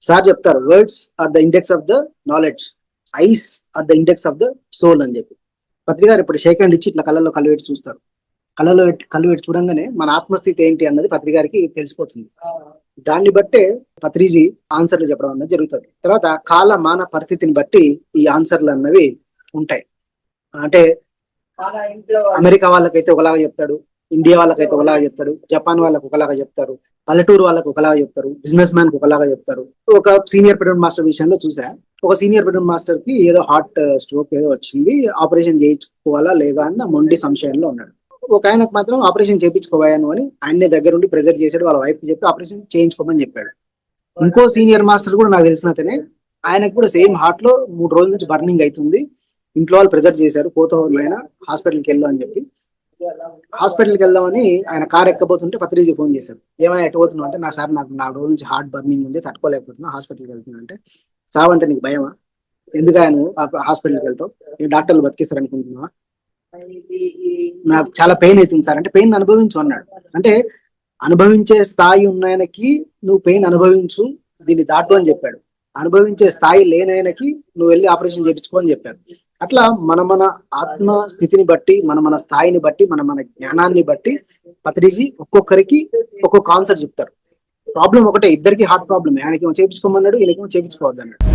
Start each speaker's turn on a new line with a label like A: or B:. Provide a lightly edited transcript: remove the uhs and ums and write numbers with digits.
A: Sir చెప్తారు words are the index of the knowledge, eyes are the index of the soul అని చెప్పి. పత్రి గారు ఇప్పుడు షేక్ హ్యాండ్ ఇచ్చి ఇట్లా కళ్ళల్లో కళ్ళు పెట్టి చూస్తారు. కళ్ళు పెట్టి చూడంగానే మన ఆత్మస్థితి ఏంటి అన్నది పత్రి గారికి తెలిసిపోతుంది. దాన్ని బట్టే పత్రిజీ ఆన్సర్లు చెప్పడం అన్నది జరుగుతుంది. తర్వాత కాల మాన పరిస్థితిని బట్టి ఈ ఆన్సర్లు అన్నవి ఉంటాయి. అంటే అమెరికా వాళ్ళకైతే ఒకలాగా చెప్తాడు, ఇండియా వాళ్ళకైతే ఒకలాగా చెప్తాడు, జపాన్ వాళ్ళకి ఒకలాగా చెప్తారు, పల్లెటూరు వాళ్ళకి ఒకలాగా చెప్తారు, బిజినెస్ మ్యాన్ కి ఒకలాగా చెప్తారు. ఒక సీనియర్ పెట్రోల్ మాస్టర్ విషయంలో చూసా, ఒక సీనియర్ పెట్రోల్ మాస్టర్ కి ఏదో హార్ట్ స్ట్రోక్ ఏదో వచ్చింది, ఆపరేషన్ చేయించుకోవాలా లేదా అన్న మొండి సంశయంలో ఉన్నాడు. ఒక ఆయనకు మాత్రం ఆపరేషన్ చేయించుకోవాను అని ఆయన్నే దగ్గర ఉండి ప్రెజర్ చేసాడు, వాళ్ళ వైఫ్ కి చెప్పి ఆపరేషన్ చేయించుకోమని చెప్పాడు. ఇంకో సీనియర్ మాస్టర్ కూడా నాకు తెలిసిన అతనే, ఆయనకు కూడా సేమ్ హార్ట్ లో 3 రోజుల నుంచి బర్నింగ్ అవుతుంది, ఇంట్లో వాళ్ళు ప్రెజర్ చేశారు, పోతోళ్ళు ఆయన హాస్పిటల్కి వెళ్ళు అని చెప్పి. హాస్పిటల్కి వెళ్దామని ఆయన కార్ ఎక్కబోతుంటే పత్రిజీ ఫోన్ చేశారు. ఏమైనా ఎటు పోతున్నావు అంటే, నాకు 4 రోజుల నుంచి హార్ట్ బర్నింగ్ ఉంది, తట్టుకోలేకపోతున్నా, హాస్పిటల్కి వెళ్తున్నా అంటే, చావంటే నీకు భయమా, ఎందుకు ఆయన హాస్పిటల్కి వెళ్తావు, నేను డాక్టర్లు బతికిస్తారు అనుకుంటున్నావా, నాకు చాలా పెయిన్ అవుతుంది సార్ అంటే, పెయిన్ అనుభవించు అన్నాడు. అంటే అనుభవించే స్థాయి ఉన్నాయనకి నువ్వు పెయిన్ అనుభవించు, దీన్ని దాటు అని చెప్పాడు. అనుభవించే స్థాయి లేనైనకి నువ్వు వెళ్ళి ఆపరేషన్ చేయించుకో అని చెప్పారు. అట్లా మన ఆత్మ స్థితిని బట్టి, మన స్థాయిని బట్టి, మన జ్ఞానాన్ని బట్టి పత్రిజీ ఒక్కొక్కరికి ఒక్కొక్క ఆన్సర్ చెప్తారు. ప్రాబ్లం ఒకటే, ఇద్దరికి హార్ట్ ప్రాబ్లమ్, ఆయనకేమో చేయించుకోమన్నాడు, ఈయనకేమో చేయించుకోవద్దన్నాడు.